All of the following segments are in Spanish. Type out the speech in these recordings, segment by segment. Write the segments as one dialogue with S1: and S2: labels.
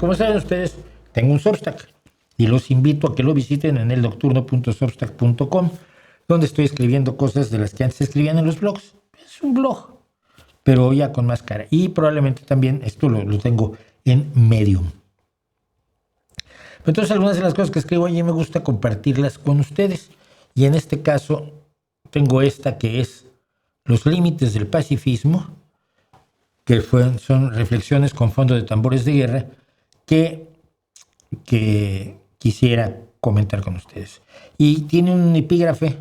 S1: como saben ustedes, tengo un Substack y los invito a que lo visiten en elnocturno.substack.com, donde estoy escribiendo cosas de las que antes escribían en los blogs. Es un blog, pero ya con más cara. Y probablemente también esto lo tengo en Medium. Entonces, algunas de las cosas que escribo allí me gusta compartirlas con ustedes. Y en este caso, tengo esta que es Los límites del pacifismo, que son reflexiones con fondo de tambores de guerra que quisiera comentar con ustedes. Y tiene un epígrafe.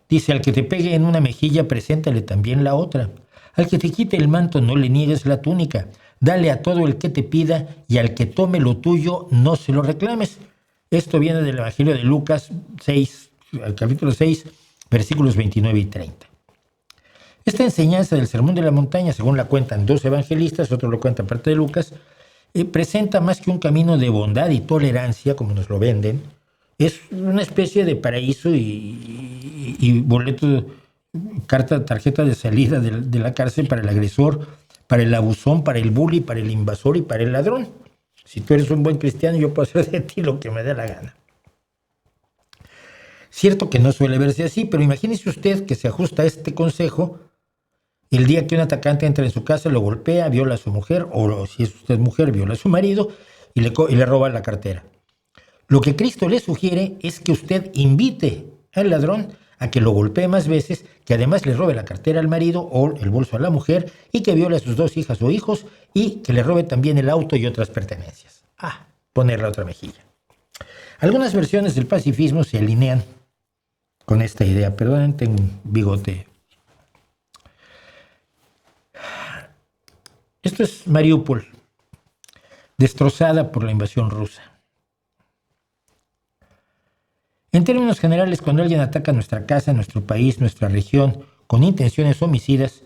S1: Dice: al que te pegue en una mejilla, preséntale también la otra. Al que te quite el manto, no le niegues la túnica. Dale a todo el que te pida, y al que tome lo tuyo, no se lo reclames. Esto viene del Evangelio de Lucas 6, capítulo 6, versículos 29 y 30. Esta enseñanza del Sermón de la Montaña, según la cuentan dos evangelistas, otro lo cuenta parte de Lucas, presenta más que un camino de bondad y tolerancia, como nos lo venden. Es una especie de paraíso y boleto, tarjeta de salida de la cárcel para el agresor, para el abusón, para el bully, para el invasor y para el ladrón. Si tú eres un buen cristiano, yo puedo hacer de ti lo que me dé la gana. Cierto que no suele verse así, pero imagínese usted que se ajusta a este consejo el día que un atacante entra en su casa, lo golpea, viola a su mujer, o si es usted mujer, viola a su marido y le roba la cartera. Lo que Cristo le sugiere es que usted invite al ladrón a que lo golpee más veces, que además le robe la cartera al marido o el bolso a la mujer, y que viole a sus dos hijas o hijos, y que le robe también el auto y otras pertenencias. Poner la otra mejilla. Algunas versiones del pacifismo se alinean con esta idea. Perdonen, tengo un bigote. Esto es Mariupol, destrozada por la invasión rusa. En términos generales, cuando alguien ataca nuestra casa, nuestro país, nuestra región, con intenciones homicidas,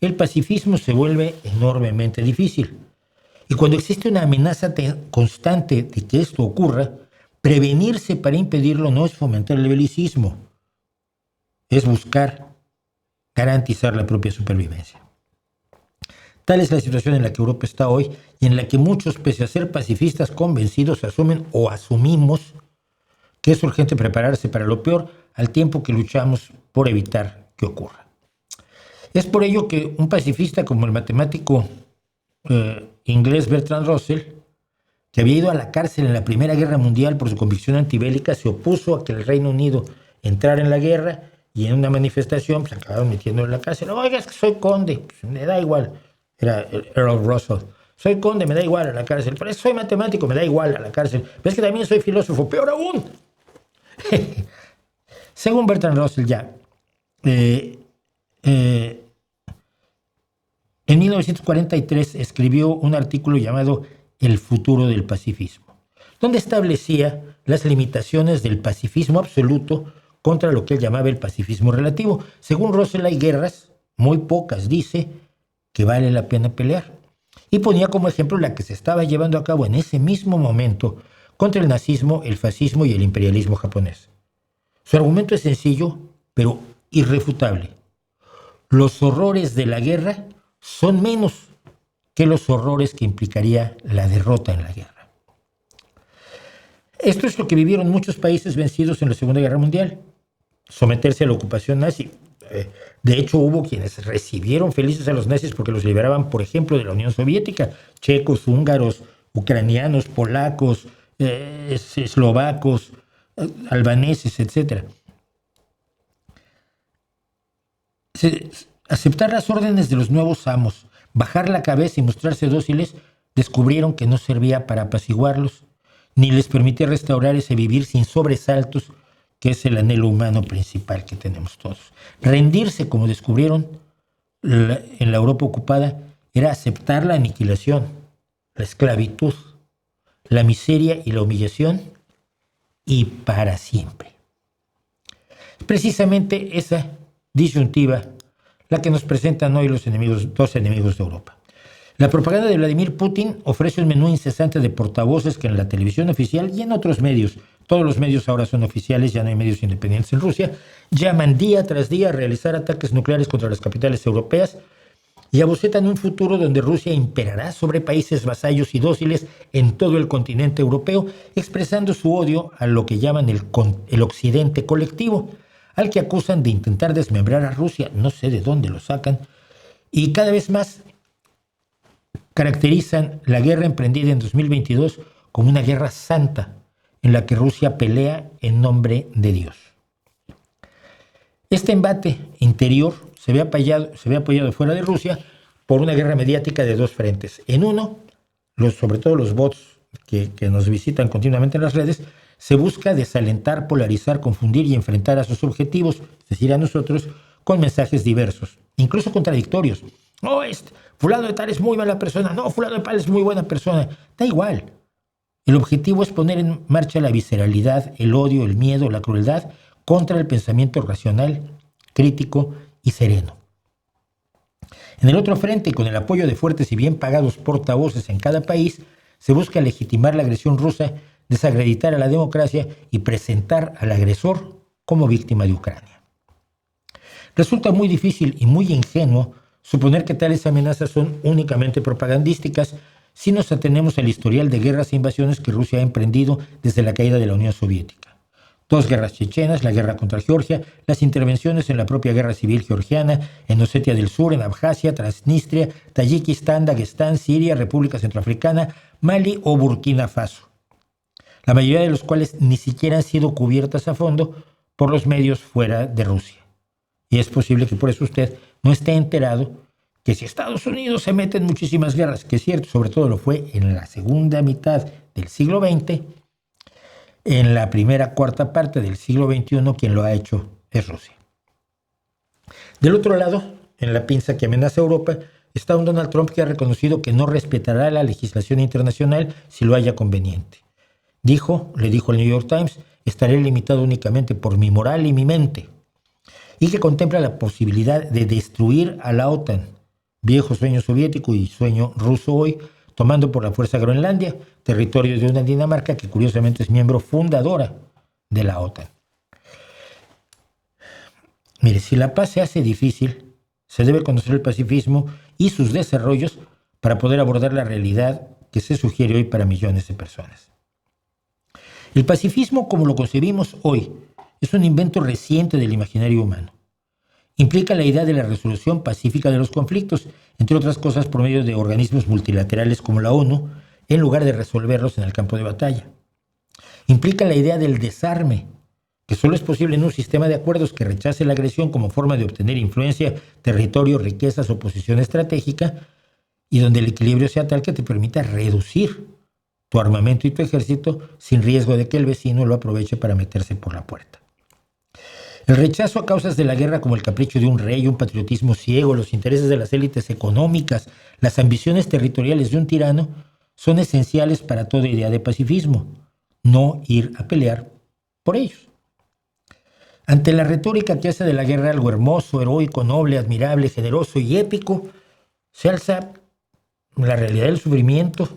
S1: el pacifismo se vuelve enormemente difícil. Y cuando existe una amenaza constante de que esto ocurra, prevenirse para impedirlo no es fomentar el belicismo, es buscar garantizar la propia supervivencia. Tal es la situación en la que Europa está hoy y en la que muchos, pese a ser pacifistas convencidos, asumen o asumimos que es urgente prepararse para lo peor al tiempo que luchamos por evitar que ocurra. Es por ello que un pacifista como el matemático inglés Bertrand Russell, que había ido a la cárcel en la Primera Guerra Mundial por su convicción antibélica, se opuso a que el Reino Unido entrara en la guerra y en una manifestación pues acabaron metiendo en la cárcel. Oiga, es que soy conde, pues, me da igual. Era el Earl Russell. Soy conde, me da igual a la cárcel. Pero soy matemático, me da igual a la cárcel. Pero es que también soy filósofo, peor aún. Según Bertrand Russell, en 1943 escribió un artículo llamado El futuro del pacifismo, donde establecía las limitaciones del pacifismo absoluto contra lo que él llamaba el pacifismo relativo. Según Russell, hay guerras, muy pocas, dice, que vale la pena pelear. Y ponía como ejemplo la que se estaba llevando a cabo en ese mismo momento contra el nazismo, el fascismo y el imperialismo japonés. Su argumento es sencillo, pero irrefutable. Los horrores de la guerra son menos que los horrores que implicaría la derrota en la guerra. Esto es lo que vivieron muchos países vencidos en la Segunda Guerra Mundial: someterse a la ocupación nazi. De hecho, hubo quienes recibieron felices a los nazis porque los liberaban, por ejemplo, de la Unión Soviética: checos, húngaros, ucranianos, polacos, eslovacos, albaneses, etc. Aceptar las órdenes de los nuevos amos, bajar la cabeza y mostrarse dóciles, descubrieron que no servía para apaciguarlos, ni les permitía restaurar ese vivir sin sobresaltos que es el anhelo humano principal que tenemos todos. Rendirse, como descubrieron en la Europa ocupada, era aceptar la aniquilación, la esclavitud, la miseria y la humillación, y para siempre. Precisamente esa disyuntiva la que nos presentan hoy los dos enemigos de Europa. La propaganda de Vladimir Putin ofrece un menú incesante de portavoces que en la televisión oficial y en otros medios, todos los medios ahora son oficiales, ya no hay medios independientes en Rusia, llaman día tras día a realizar ataques nucleares contra las capitales europeas y abocetan un futuro donde Rusia imperará sobre países vasallos y dóciles en todo el continente europeo, expresando su odio a lo que llaman el occidente colectivo, al que acusan de intentar desmembrar a Rusia, no sé de dónde lo sacan, y cada vez más caracterizan la guerra emprendida en 2022 como una guerra santa en la que Rusia pelea en nombre de Dios. Este embate interior se ve apoyado fuera de Rusia por una guerra mediática de dos frentes. En uno, sobre todo los bots que nos visitan continuamente en las redes, se busca desalentar, polarizar, confundir y enfrentar a sus objetivos, es decir, a nosotros, con mensajes diversos, incluso contradictorios. No, fulano de tal es muy mala persona, no, fulano de tal es muy buena persona. Da igual. El objetivo es poner en marcha la visceralidad, el odio, el miedo, la crueldad contra el pensamiento racional, crítico y sereno. En el otro frente, con el apoyo de fuertes y bien pagados portavoces en cada país, se busca legitimar la agresión rusa, desacreditar a la democracia y presentar al agresor como víctima de Ucrania. Resulta muy difícil y muy ingenuo suponer que tales amenazas son únicamente propagandísticas si nos atenemos al historial de guerras e invasiones que Rusia ha emprendido desde la caída de la Unión Soviética. 2 guerras chechenas, la guerra contra Georgia, las intervenciones en la propia guerra civil georgiana, en Osetia del Sur, en Abjasia, Transnistria, Tayikistán, Dagestán, Siria, República Centroafricana, Mali o Burkina Faso, la mayoría de los cuales ni siquiera han sido cubiertas a fondo por los medios fuera de Rusia. Y es posible que por eso usted no esté enterado que si Estados Unidos se mete en muchísimas guerras, que es cierto, sobre todo lo fue en la segunda mitad del siglo XX, en la primera cuarta parte del siglo XXI quien lo ha hecho es Rusia. Del otro lado, en la pinza que amenaza a Europa, está un Donald Trump que ha reconocido que no respetará la legislación internacional si lo haya conveniente. Le dijo el New York Times, estaré limitado únicamente por mi moral y mi mente, y que contempla la posibilidad de destruir a la OTAN, viejo sueño soviético y sueño ruso hoy, tomando por la fuerza Groenlandia, territorio de una Dinamarca que curiosamente es miembro fundadora de la OTAN. Mire, si la paz se hace difícil, se debe conocer el pacifismo y sus desarrollos para poder abordar la realidad que se sugiere hoy para millones de personas. El pacifismo, como lo concebimos hoy, es un invento reciente del imaginario humano. Implica la idea de la resolución pacífica de los conflictos, entre otras cosas por medio de organismos multilaterales como la ONU, en lugar de resolverlos en el campo de batalla. Implica la idea del desarme, que solo es posible en un sistema de acuerdos que rechace la agresión como forma de obtener influencia, territorio, riquezas o posición estratégica, y donde el equilibrio sea tal que te permita reducir tu armamento y tu ejército sin riesgo de que el vecino lo aproveche para meterse por la puerta. El rechazo a causas de la guerra como el capricho de un rey, un patriotismo ciego, los intereses de las élites económicas, las ambiciones territoriales de un tirano, son esenciales para toda idea de pacifismo. No ir a pelear por ellos. Ante la retórica que hace de la guerra algo hermoso, heroico, noble, admirable, generoso y épico, se alza la realidad del sufrimiento,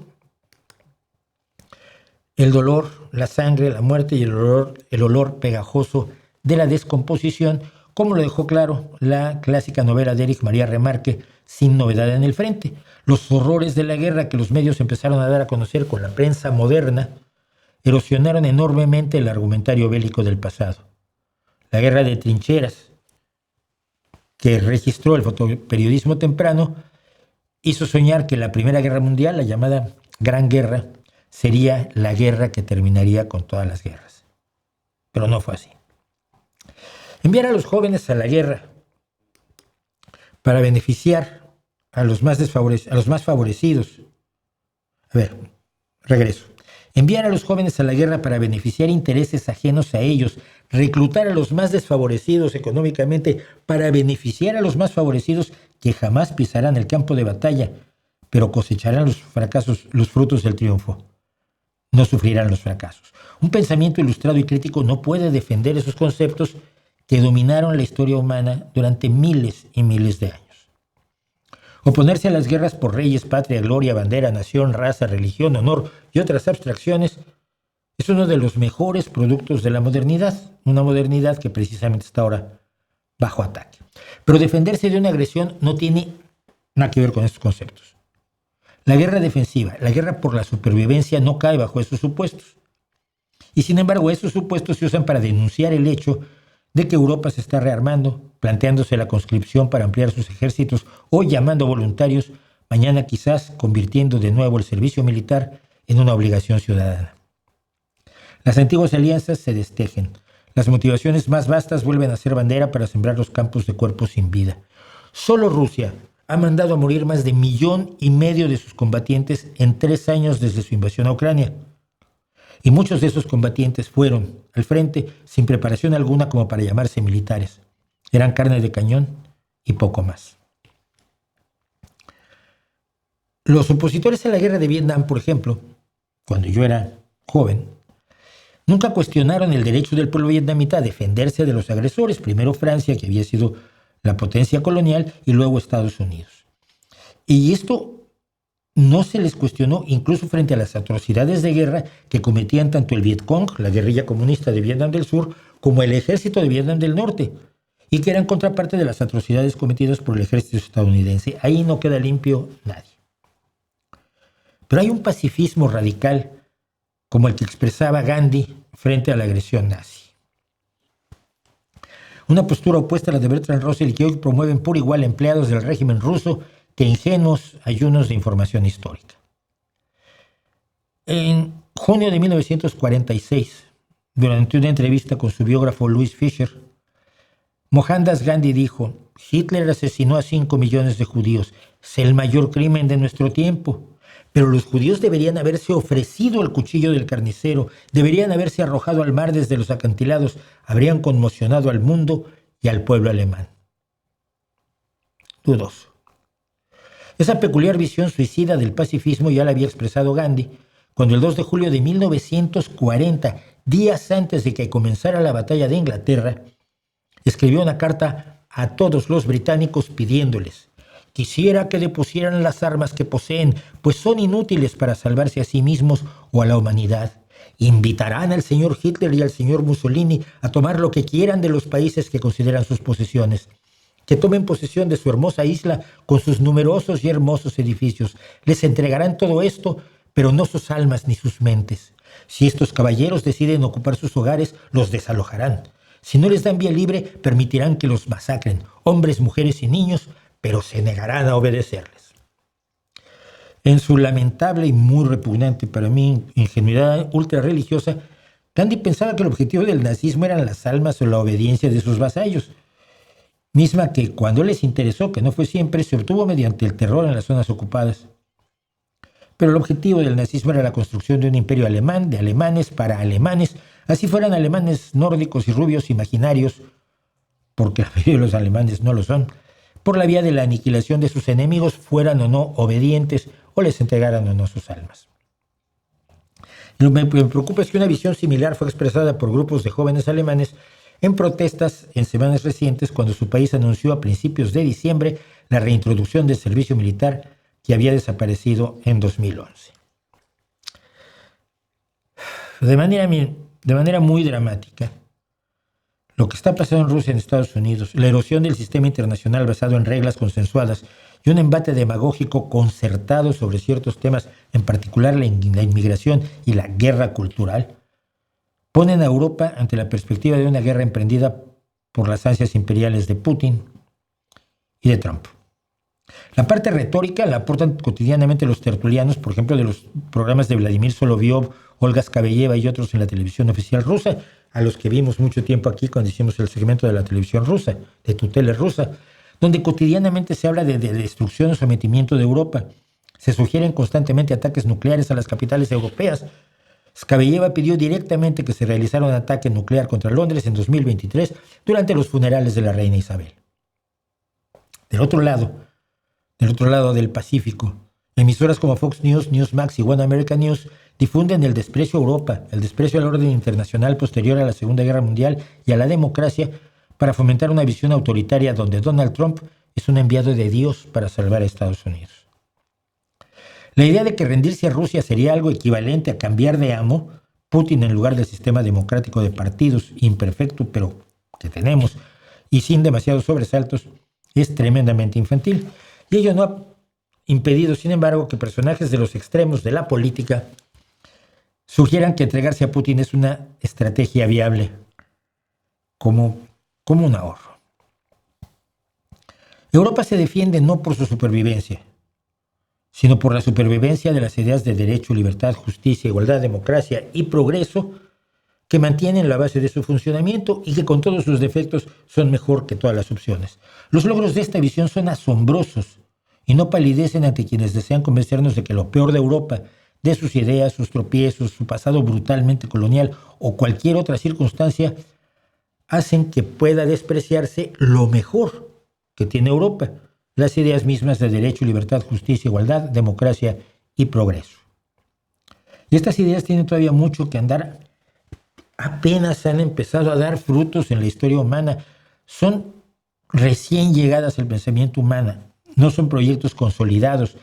S1: el dolor, la sangre, la muerte y el olor pegajoso de la descomposición, como lo dejó claro la clásica novela de Erich Maria Remarque, Sin novedad en el frente. Los horrores de la guerra que los medios empezaron a dar a conocer con la prensa moderna erosionaron enormemente el argumentario bélico del pasado. La guerra de trincheras que registró el fotoperiodismo temprano hizo soñar que la Primera Guerra Mundial, la llamada Gran Guerra, sería la guerra que terminaría con todas las guerras. Pero no fue así. Enviar a los jóvenes a la guerra para beneficiar a los más favorecidos. Enviar a los jóvenes a la guerra para beneficiar intereses ajenos a ellos, reclutar a los más desfavorecidos económicamente para beneficiar a los más favorecidos que jamás pisarán el campo de batalla, pero cosecharán los frutos del triunfo. No sufrirán los fracasos. Un pensamiento ilustrado y crítico no puede defender esos conceptos que dominaron la historia humana durante miles y miles de años. Oponerse a las guerras por reyes, patria, gloria, bandera, nación, raza, religión, honor y otras abstracciones es uno de los mejores productos de la modernidad, una modernidad que precisamente está ahora bajo ataque. Pero defenderse de una agresión no tiene nada que ver con estos conceptos. La guerra defensiva, la guerra por la supervivencia no cae bajo esos supuestos. Y sin embargo, esos supuestos se usan para denunciar el hecho de que Europa se está rearmando, planteándose la conscripción para ampliar sus ejércitos o llamando voluntarios, mañana quizás convirtiendo de nuevo el servicio militar en una obligación ciudadana. Las antiguas alianzas se destejen. Las motivaciones más vastas vuelven a ser bandera para sembrar los campos de cuerpos sin vida. Solo Rusia ha mandado a morir más de 1,5 millones de sus combatientes en 3 años desde su invasión a Ucrania. Y muchos de esos combatientes fueron al frente sin preparación alguna como para llamarse militares. Eran carne de cañón y poco más. Los opositores a la guerra de Vietnam, por ejemplo, cuando yo era joven, nunca cuestionaron el derecho del pueblo vietnamita a defenderse de los agresores, primero Francia, que había sido la potencia colonial, y luego Estados Unidos. Y esto no se les cuestionó incluso frente a las atrocidades de guerra que cometían tanto el Vietcong, la guerrilla comunista de Vietnam del Sur, como el ejército de Vietnam del Norte, y que eran contraparte de las atrocidades cometidas por el ejército estadounidense. Ahí no queda limpio nadie. Pero hay un pacifismo radical como el que expresaba Gandhi frente a la agresión nazi. Una postura opuesta a la de Bertrand Russell y que hoy promueven por igual empleados del régimen ruso que ingenuos ayunos de información histórica. En junio de 1946, durante una entrevista con su biógrafo Louis Fisher, Mohandas Gandhi dijo: Hitler asesinó a 5 millones de judíos. Es el mayor crimen de nuestro tiempo. Pero los judíos deberían haberse ofrecido al cuchillo del carnicero, deberían haberse arrojado al mar desde los acantilados, habrían conmocionado al mundo y al pueblo alemán. Dudoso. Esa peculiar visión suicida del pacifismo ya la había expresado Gandhi cuando el 2 de julio de 1940, días antes de que comenzara la batalla de Inglaterra, escribió una carta a todos los británicos pidiéndoles: quisiera que depusieran las armas que poseen, pues son inútiles para salvarse a sí mismos o a la humanidad. Invitarán al señor Hitler y al señor Mussolini a tomar lo que quieran de los países que consideran sus posesiones. Que tomen posesión de su hermosa isla con sus numerosos y hermosos edificios. Les entregarán todo esto, pero no sus almas ni sus mentes. Si estos caballeros deciden ocupar sus hogares, los desalojarán. Si no les dan vía libre, permitirán que los masacren, hombres, mujeres y niños, pero se negarán a obedecerles. En su lamentable y muy repugnante para mí ingenuidad ultrarreligiosa, Gandhi pensaba que el objetivo del nazismo eran las almas o la obediencia de sus vasallos, misma que cuando les interesó, que no fue siempre, se obtuvo mediante el terror en las zonas ocupadas. Pero el objetivo del nazismo era la construcción de un imperio alemán, de alemanes para alemanes, así fueran alemanes nórdicos y rubios imaginarios, porque la mayoría de los alemanes no lo son, por la vía de la aniquilación de sus enemigos, fueran o no obedientes o les entregaran o no sus almas. Lo que me preocupa es que una visión similar fue expresada por grupos de jóvenes alemanes en protestas en semanas recientes cuando su país anunció a principios de diciembre la reintroducción del servicio militar que había desaparecido en 2011. De manera muy dramática, lo que está pasando en Rusia y en Estados Unidos, la erosión del sistema internacional basado en reglas consensuadas y un embate demagógico concertado sobre ciertos temas, en particular la inmigración y la guerra cultural, ponen a Europa ante la perspectiva de una guerra emprendida por las ansias imperiales de Putin y de Trump. La parte retórica la aportan cotidianamente los tertulianos, por ejemplo, de los programas de Vladimir Solovyov, Olga Skabeyeva y otros en la televisión oficial rusa, a los que vimos mucho tiempo aquí cuando hicimos el segmento de la televisión rusa, de tutela rusa, donde cotidianamente se habla de destrucción o sometimiento de Europa. Se sugieren constantemente ataques nucleares a las capitales europeas. Skabeyeva pidió directamente que se realizara un ataque nuclear contra Londres en 2023 durante los funerales de la reina Isabel. Del otro lado del Pacífico, emisoras como Fox News, Newsmax y One American News difunden el desprecio a Europa, el desprecio al orden internacional posterior a la Segunda Guerra Mundial y a la democracia para fomentar una visión autoritaria donde Donald Trump es un enviado de Dios para salvar a Estados Unidos. La idea de que rendirse a Rusia sería algo equivalente a cambiar de amo, Putin en lugar del sistema democrático de partidos imperfecto, pero que tenemos, y sin demasiados sobresaltos, es tremendamente infantil. Y ello no ha impedido, sin embargo, que personajes de los extremos de la política sugieran que entregarse a Putin es una estrategia viable como un ahorro. Europa se defiende no por su supervivencia, sino por la supervivencia de las ideas de derecho, libertad, justicia, igualdad, democracia y progreso que mantienen la base de su funcionamiento y que con todos sus defectos son mejor que todas las opciones. Los logros de esta visión son asombrosos y no palidecen ante quienes desean convencernos de que lo peor de Europa, de sus ideas, sus tropiezos, su pasado brutalmente colonial o cualquier otra circunstancia, hacen que pueda despreciarse lo mejor que tiene Europa, las ideas mismas de derecho, libertad, justicia, igualdad, democracia y progreso. Y estas ideas tienen todavía mucho que andar, apenas han empezado a dar frutos en la historia humana, son recién llegadas al pensamiento humano, no son proyectos consolidados,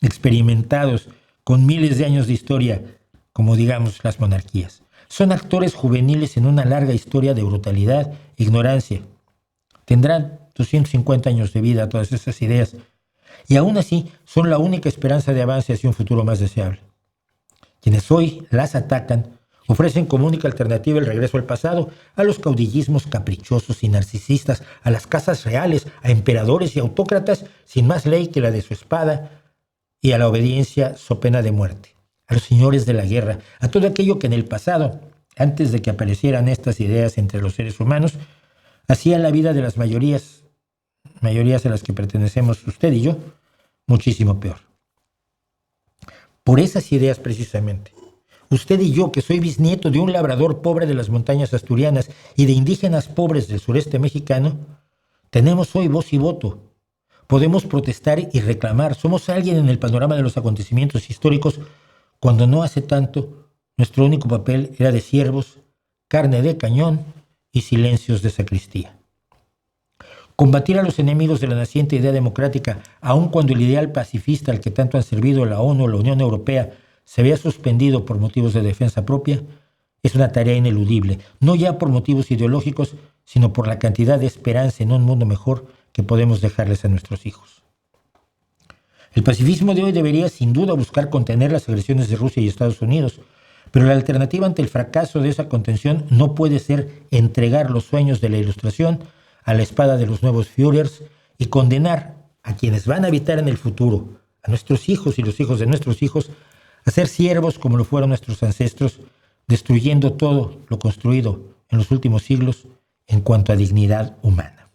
S1: experimentados, con miles de años de historia, como digamos las monarquías. Son actores juveniles en una larga historia de brutalidad e ignorancia. Tendrán 250 años de vida todas esas ideas, y aún así son la única esperanza de avance hacia un futuro más deseable. Quienes hoy las atacan ofrecen como única alternativa el regreso al pasado, a los caudillismos caprichosos y narcisistas, a las casas reales, a emperadores y autócratas sin más ley que la de su espada y a la obediencia so pena de muerte, a los señores de la guerra, a todo aquello que en el pasado, antes de que aparecieran estas ideas entre los seres humanos, hacía la vida de las mayorías a las que pertenecemos usted y yo, muchísimo peor. Por esas ideas precisamente, usted y yo, que soy bisnieto de un labrador pobre de las montañas asturianas y de indígenas pobres del sureste mexicano, tenemos hoy voz y voto. Podemos protestar y reclamar. Somos alguien en el panorama de los acontecimientos históricos cuando no hace tanto nuestro único papel era de siervos, carne de cañón y silencios de sacristía. Combatir a los enemigos de la naciente idea democrática, aun cuando el ideal pacifista al que tanto han servido la ONU o la Unión Europea se vea suspendido por motivos de defensa propia, es una tarea ineludible, no ya por motivos ideológicos, sino por la cantidad de esperanza en un mundo mejor que podemos dejarles a nuestros hijos. El pacifismo de hoy debería sin duda buscar contener las agresiones de Rusia y Estados Unidos, pero la alternativa ante el fracaso de esa contención no puede ser entregar los sueños de la Ilustración a la espada de los nuevos Führers y condenar a quienes van a habitar en el futuro, a nuestros hijos y los hijos de nuestros hijos, a ser siervos como lo fueron nuestros ancestros, destruyendo todo lo construido en los últimos siglos en cuanto a dignidad humana.